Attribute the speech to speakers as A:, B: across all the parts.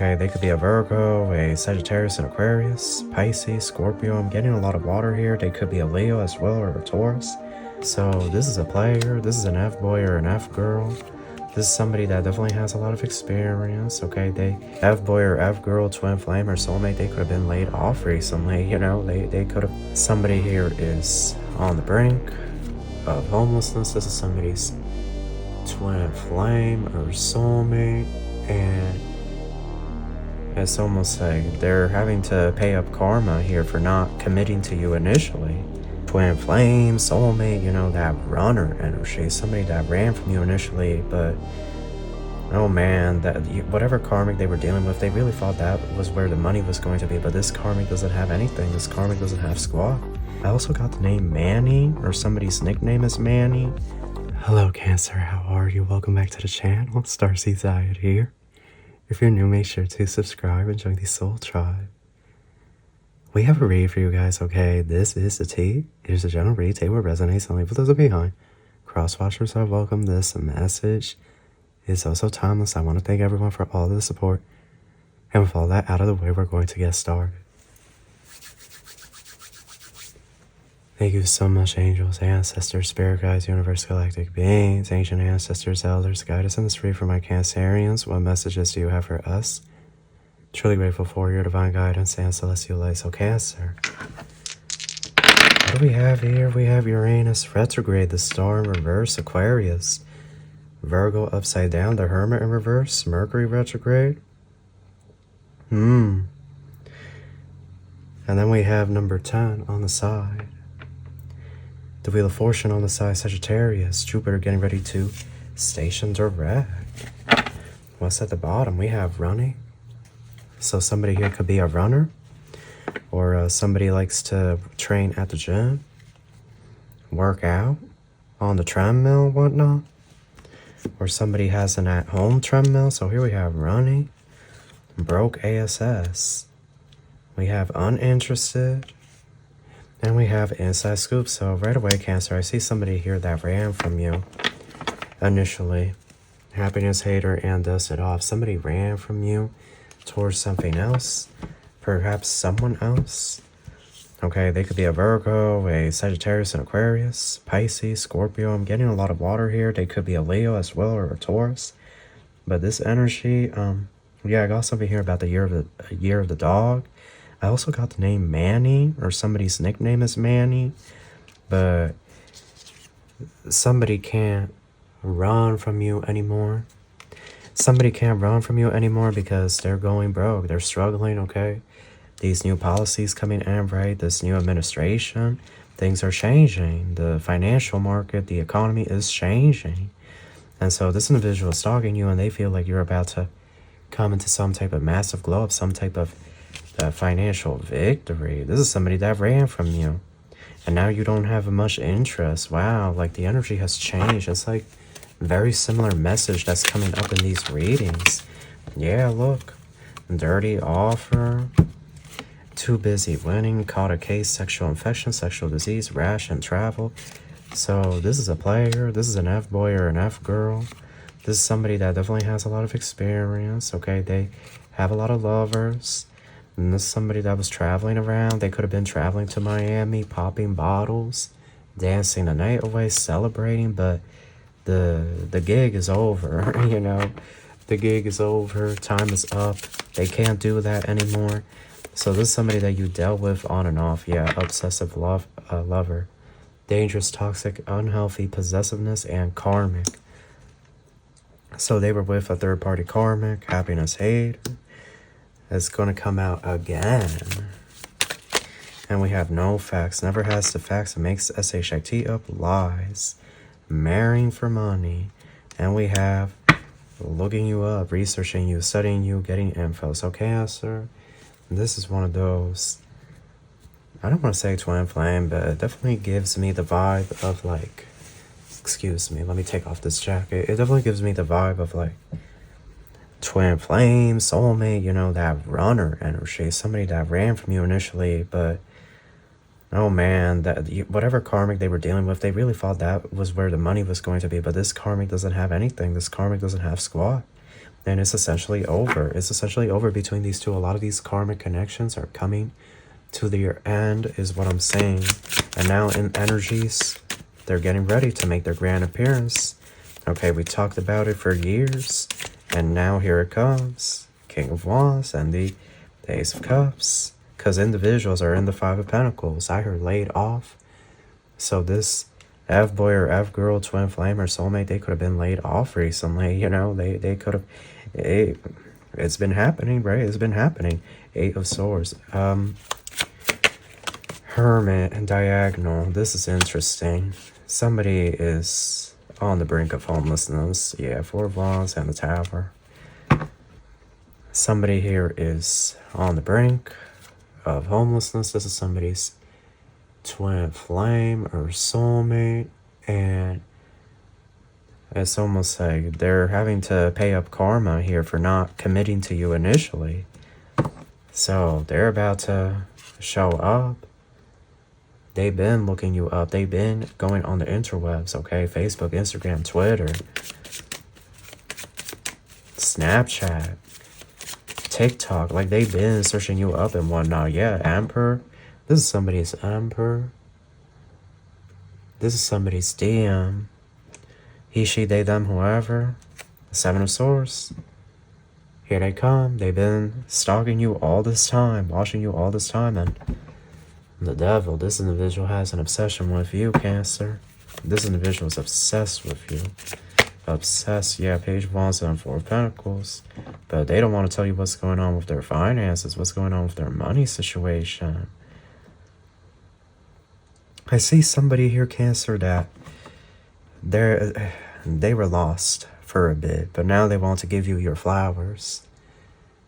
A: Okay, they could be a Virgo, a Sagittarius, an Aquarius, Pisces, Scorpio. I'm getting a lot of water here. They could be a Leo as well, or a Taurus. So this is a player. This is an F-boy or an F-girl. This is somebody that definitely has a lot of experience, okay? They F-boy or F-girl, twin flame or soulmate, they could have been laid off recently, you know? They could have... Somebody here is on the brink of homelessness. This is somebody's twin flame or soulmate, and it's almost like they're having to pay up karma here for not committing to you initially. Twin flame, soulmate, you know, that runner energy, somebody that ran from you initially, but oh man, that whatever karmic they were dealing with, they really thought that was where the money was going to be, but this karmic doesn't have anything. This karmic doesn't have squat. I also got the name Manny, or somebody's nickname is Manny. Hello Cancer, how are you? Welcome back to the channel. Starseed Diet here. If you're new, make sure to subscribe and join the Soul Tribe. We have a read for you guys, okay? This is the tea. It is a general read. Take what resonates and leave what doesn't behind. Cross-watchers are welcome. This message is also timeless. I want to thank everyone for all the support. And with all that out of the way, we're going to get started. Thank you so much, angels, ancestors, spirit guides, universe, galactic beings, ancient ancestors, elders, guide us in this read for my Cancerians. What messages do you have for us? Truly grateful for your divine guidance and celestial light. So Cancer, what do we have here? We have Uranus retrograde, the star in reverse, Aquarius, Virgo upside down, the Hermit in reverse, Mercury retrograde. And then we have number 10 on the side. The Wheel of Fortune on the side, Sagittarius, Jupiter getting ready to station direct. What's at the bottom? We have running. So somebody here could be a runner, or somebody likes to train at the gym, work out on the treadmill, whatnot, or somebody has an at-home treadmill. So here we have running, broke ASS, we have uninterested, and we have inside scoop. So right away, Cancer, I see somebody here that ran from you initially. Happiness hater and dust it off. Somebody ran from you towards something else, perhaps someone else. Okay, they could be a Virgo, a Sagittarius, an Aquarius, Pisces, Scorpio. I'm getting a lot of water here. They could be a Leo as well, or a Taurus. But this energy, yeah, I got something here about the year of the dog. I also got the name Manny, or somebody's nickname is Manny, but somebody can't run from you anymore. Somebody can't run from you anymore because they're going broke. They're struggling, okay? These new policies coming in, right? This new administration, things are changing. The financial market, the economy is changing. And so this individual is stalking you, and they feel like you're about to come into some type of massive glow up, some type of financial victory. This is somebody that ran from you, and now you don't have much interest. Wow, like the energy has changed. It's like very similar message that's coming up in these readings. Yeah, look. Dirty offer. Too busy winning. Caught a case. Sexual infection. Sexual disease. Rash and travel. So this is a player. This is an F-boy or an F-girl. This is somebody that definitely has a lot of experience. Okay, they have a lot of lovers. And this is somebody that was traveling around. They could have been traveling to Miami, popping bottles, dancing the night away, celebrating, but the gig is over, you know. The gig is over, time is up. They can't do that anymore. So this is somebody that you dealt with on and off. Yeah, obsessive lover. Dangerous, toxic, unhealthy, possessiveness, and karmic. So they were with a third-party karmic, happiness hater. It's going to come out again. And we have no facts, never has the facts, and makes SHIT up, lies. Marrying for money. And we have looking you up, researching you, studying you, getting info. So Cancer, this is one of those, I don't want to say twin flame, but it definitely gives me the vibe of like, excuse me, let me take off this jacket. It definitely gives me the vibe of like twin flame, soulmate, you know, that runner energy, somebody that ran from you initially, but oh man, that whatever karmic they were dealing with, they really thought that was where the money was going to be, but this karmic doesn't have anything. This karmic doesn't have squat. And it's essentially over. It's essentially over between these two. A lot of these karmic connections are coming to their end, is what I'm saying. And now in energies, they're getting ready to make their grand appearance. Okay, we talked about it for years, and now here it comes. King of Wands and the Ace of Cups. Because individuals are in the Five of Pentacles. I heard laid off. So this F-boy or F-girl, twin flame or soulmate, they could have been laid off recently. You know, they could have... It's been happening, right? It's been happening. Eight of Swords. Hermit and Diagonal. This is interesting. Somebody is on the brink of homelessness. Yeah, Four of Wands and the Tower. Somebody here is on the brink of homelessness. This is somebody's twin flame or soulmate, and it's almost like they're having to pay up karma here for not committing to you initially. So they're about to show up. They've been looking you up. They've been going on the interwebs, okay? Facebook, Instagram, Twitter, Snapchat, TikTok. Like, they've been searching you up and whatnot. Yeah, Emperor. This is somebody's Emperor. This is somebody's DM. He, she, they, them, whoever. The Seven of Swords. Here they come. They've been stalking you all this time, watching you all this time, and the Devil. This individual has an obsession with you, Cancer. This individual is obsessed with you. Obsessed, yeah, Page of Wands and Four of Pentacles. But they don't want to tell you what's going on with their finances, what's going on with their money situation. I see somebody here, Cancer, that they were lost for a bit, but now they want to give you your flowers.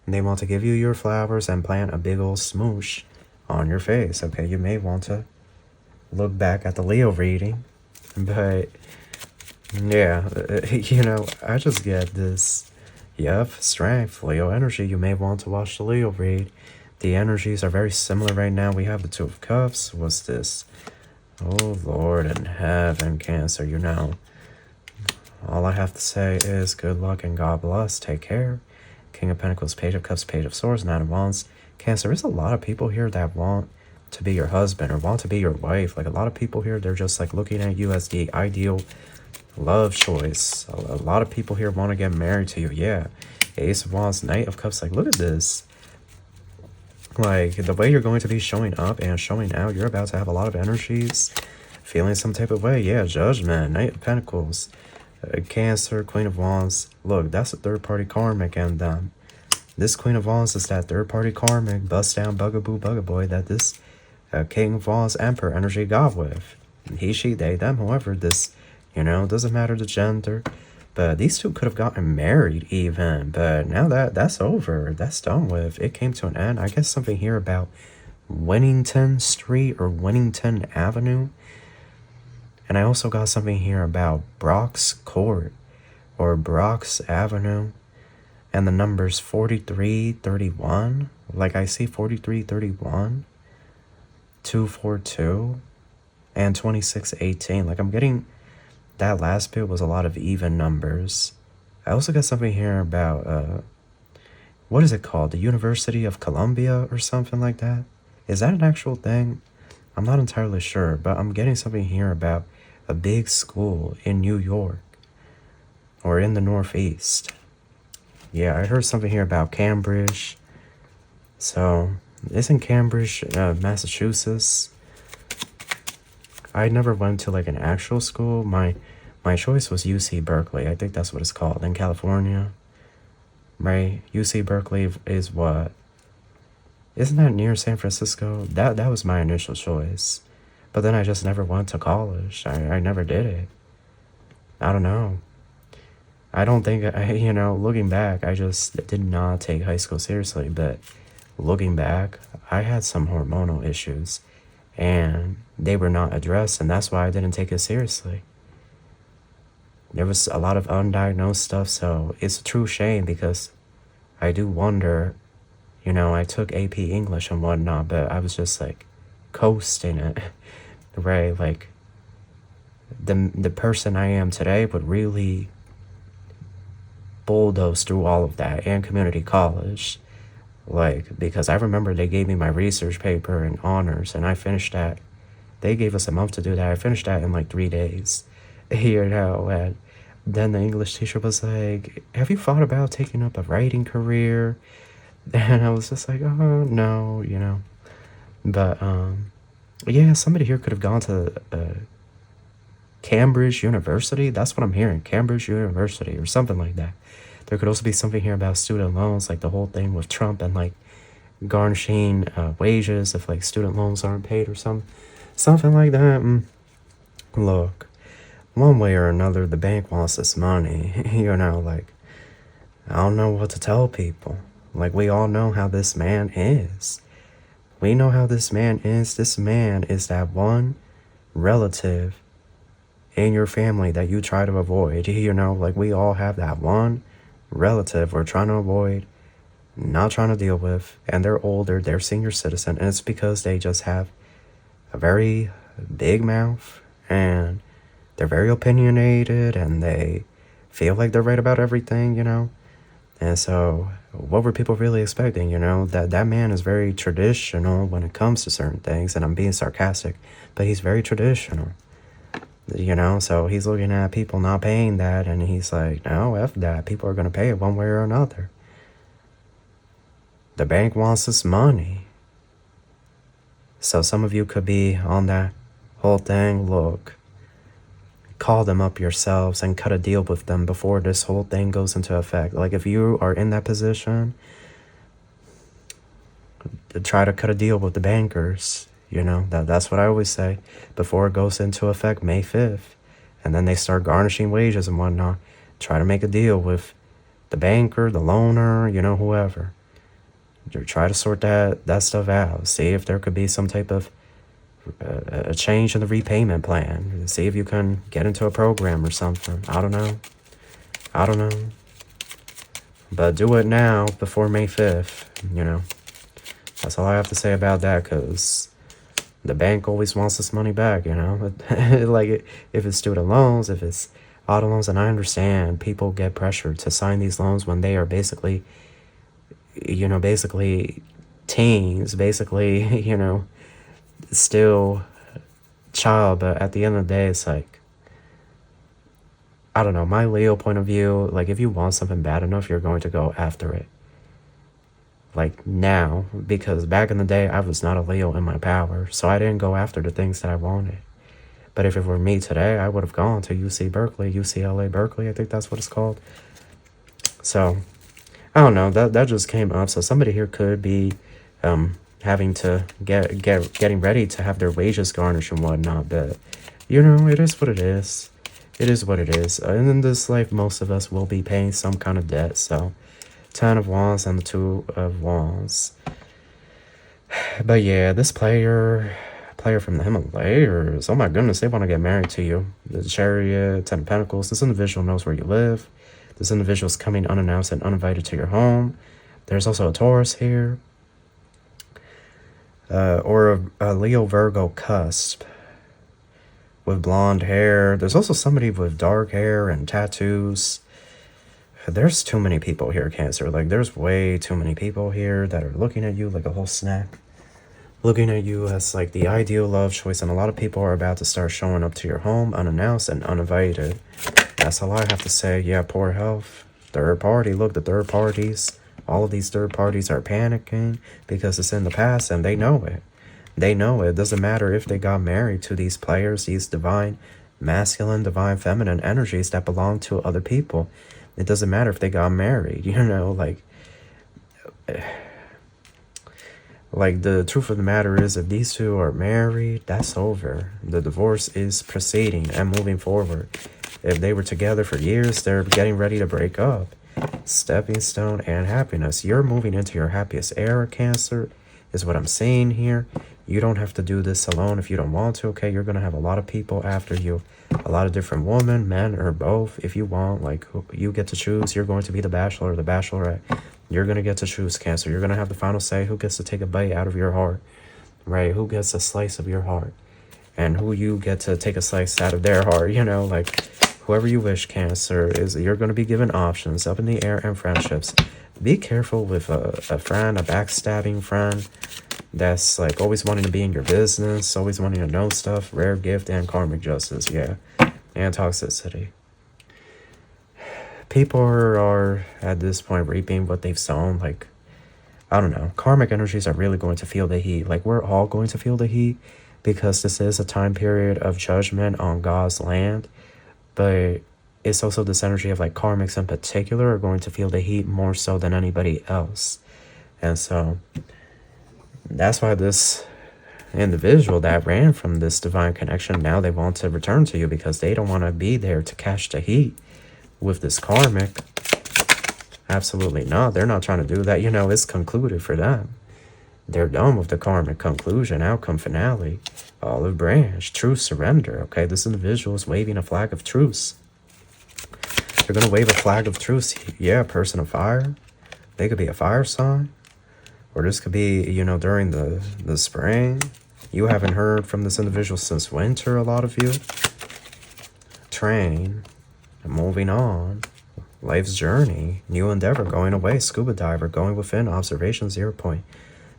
A: And they want to give you your flowers and plant a big old smooch on your face. Okay, you may want to look back at the Leo reading, but yeah, you know, I just get this. Yep, strength, Leo energy. You may want to watch the Leo read. The energies are very similar right now. We have the Two of Cups. What's this? Oh, Lord in heaven, Cancer, you know. All I have to say is good luck and God bless. Take care. King of Pentacles, Page of Cups, Page of Swords, Nine of Wands. Cancer, there's a lot of people here that want to be your husband or want to be your wife. Like, a lot of people here, they're just like looking at you as the ideal love choice. A lot of people here want to get married to you. Yeah. Ace of Wands, Knight of Cups. Like, look at this. Like, the way you're going to be showing up and showing out, you're about to have a lot of energies, feeling some type of way. Yeah, Judgment, Knight of Pentacles, Cancer, Queen of Wands. Look, that's a third-party karmic, and this Queen of Wands is that third-party karmic, bust down bugaboo bugaboy that this King of Wands Emperor energy got with. He, she, they, them, whoever. This, you know, doesn't matter the gender. But these two could have gotten married even. But now that's over. That's done with. It came to an end. I guess something here about Winnington Street or Winnington Avenue. And I also got something here about Brock's Court or Brock's Avenue. And the number's 4331. Like, I see 4331, 242, and 2618. Like, I'm getting... That last bit was a lot of even numbers. I also got something here about, what is it called? The University of Columbia or something like that? Is that an actual thing? I'm not entirely sure, but I'm getting something here about a big school in New York or in the Northeast. Yeah, I heard something here about Cambridge. So, isn't Cambridge, Massachusetts? I never went to like an actual school. My choice was UC Berkeley. I think that's what it's called in California. Right? UC Berkeley is what? Isn't that near San Francisco? That was my initial choice. But then I just never went to college. I never did it. I don't know. I don't think, you know, looking back, I just did not take high school seriously. But looking back, I had some hormonal issues. And they were not addressed, and that's why I didn't take it seriously. There was a lot of undiagnosed stuff, so it's a true shame because I do wonder, you know, I took AP English and whatnot, but I was just like coasting it, right? Like the person I am today would really bulldoze through all of that and community college. Like, because I remember they gave me my research paper and honors, and I finished that. They gave us a month to do that. I finished that in like 3 days. You know, and then the English teacher was like, have you thought about taking up a writing career? And I was just like, oh, no, you know. But, yeah, somebody here could have gone to Cambridge University. That's what I'm hearing. Cambridge University or something like that. There could also be something here about student loans, like the whole thing with Trump and like garnishing wages if like student loans aren't paid or something like that. Look, one way or another, the bank wants this money. You know, like, I don't know what to tell people. Like, we all know how this man is. We know how this man is. This man is that one relative in your family that you try to avoid. You know, like, we all have that one relative we're trying to avoid, not trying to deal with, and they're older, they're senior citizen, and it's because they just have a very big mouth, and they're very opinionated, and they feel like they're right about everything, you know. And so what were people really expecting? You know, that man is very traditional when it comes to certain things, and I'm being sarcastic, but he's very traditional. You know, so he's looking at people not paying that, and he's like, no, F that. People are going to pay it one way or another. The bank wants this money. So some of you could be on that whole thing. Look, call them up yourselves and cut a deal with them before this whole thing goes into effect. Like, if you are in that position, try to cut a deal with the bankers. You know, that's what I always say. Before it goes into effect May 5th, and then they start garnishing wages and whatnot, try to make a deal with the banker, the loaner, you know, whoever. Try to sort that stuff out. See if there could be some type of a change in the repayment plan. See if you can get into a program or something. I don't know. But do it now before May 5th, you know. That's all I have to say about that, because the bank always wants this money back, you know. Like, if it's student loans, if it's auto loans, and I understand people get pressured to sign these loans when they are basically, you know, teens, you know, still child. But at the end of the day, it's like, I don't know, my Leo point of view, like, if you want something bad enough, you're going to go after it. Like, now, because back in the day, I was not a Leo in my power, so I didn't go after the things that I wanted. But if it were me today, I would have gone to UCLA Berkeley, I think that's what it's called. So, I don't know, that just came up. So somebody here could be having to getting ready to have their wages garnished and whatnot, but, you know, it is what it is. It is what it is. And in this life, most of us will be paying some kind of debt, so 10 of Wands and the 2 of Wands. But yeah, this player from the Himalayas, oh my goodness, they want to get married to you. The Chariot, 10 of Pentacles. This individual knows where you live. This individual is coming unannounced and uninvited to your home. There's also a Taurus here. Or a Leo Virgo cusp with blonde hair. There's also somebody with dark hair and tattoos. There's too many people here, Cancer. Like, there's way too many people here that are looking at you like a whole snack. Looking at you as, like, the ideal love choice. And a lot of people are about to start showing up to your home unannounced and uninvited. That's all I have to say. Yeah, poor health. Third party. Look, the third parties. All of these third parties are panicking because it's in the past and they know it. They know it. It doesn't matter if they got married to these players, these divine masculine, divine feminine energies that belong to other people. It doesn't matter if they got married, you know, like the truth of the matter is, if these two are married, that's over. The divorce is proceeding and moving forward. If they were together for years, they're getting ready to break up. Stepping stone and happiness. You're moving into your happiest era, Cancer, is what I'm saying here. You don't have to do this alone if you don't want to, okay? You're going to have a lot of people after you. A lot of different women, men, or both, if you want. Like, you get to choose. You're going to be the bachelor or the bachelorette. You're going to get to choose, Cancer. You're going to have the final say. Who gets to take a bite out of your heart, right? Who gets a slice of your heart? And who you get to take a slice out of their heart, you know? Like, Whoever you wish, Cancer, is you're going to be given options up in the air and friendships. Be careful with a friend, a backstabbing friend that's like always wanting to be in your business, always wanting to know stuff. Rare gift and karmic justice, yeah. And toxicity. People are at this point reaping what they've sown. Like, I don't know. Karmic energies are really going to feel the heat. Like, we're all going to feel the heat because this is a time period of judgment on God's land. But it's also this energy of like karmics in particular are going to feel the heat more so than anybody else. And so that's why this individual that ran from this divine connection, now they want to return to you because they don't want to be there to catch the heat with this karmic. Absolutely not. They're not trying to do that. You know, it's concluded for them. They're done with the karmic conclusion, outcome, finale, olive branch, truce, surrender. Okay, this individual is waving a flag of truce. They're going to wave a flag of truce. Yeah, person of fire. They could be a fire sign. Or this could be, you know, during the spring. You haven't heard from this individual since winter, a lot of you. Train. Moving on. Life's journey. New endeavor. Going away. Scuba diver. Going within. Observation. 0 point.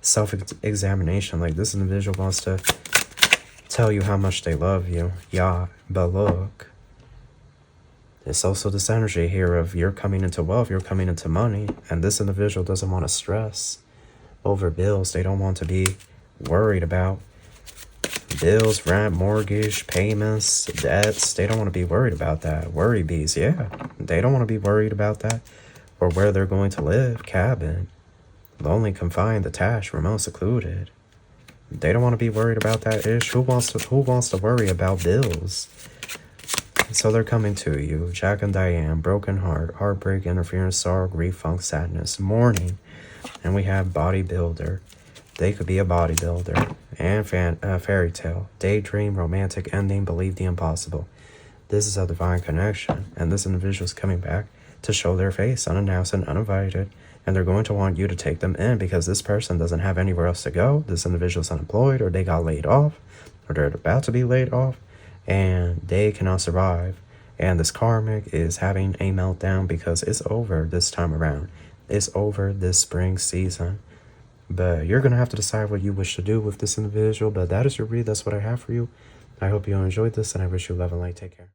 A: Self-examination. Like, this individual wants to tell you how much they love you. Yeah, but look. It's also this energy here of you're coming into wealth, you're coming into money, and this individual doesn't want to stress over bills. They don't want to be worried about bills, rent, mortgage, payments, debts. They don't want to be worried about that. Worry bees, yeah. They don't want to be worried about that. Or where they're going to live, cabin. Lonely, confined, detached, remote, secluded. They don't want to be worried about that ish. Who wants to worry about bills? So they're coming to you. Jack and Diane, broken heart, heartbreak, interference, sorrow, grief, funk, sadness, mourning. And we have bodybuilder. They could be a bodybuilder. And fairy tale, daydream, romantic ending, believe the impossible. This is a divine connection. And this individual is coming back to show their face, unannounced and uninvited. And they're going to want you to take them in because this person doesn't have anywhere else to go. This individual's unemployed, or they got laid off, or they're about to be laid off, and they cannot survive. And this karmic is having a meltdown because it's over this time around. It's over this spring season. But you're going to have to decide what you wish to do with this individual. But that is your read. That's what I have for you. I hope you enjoyed this, and I wish you love and light. Take care.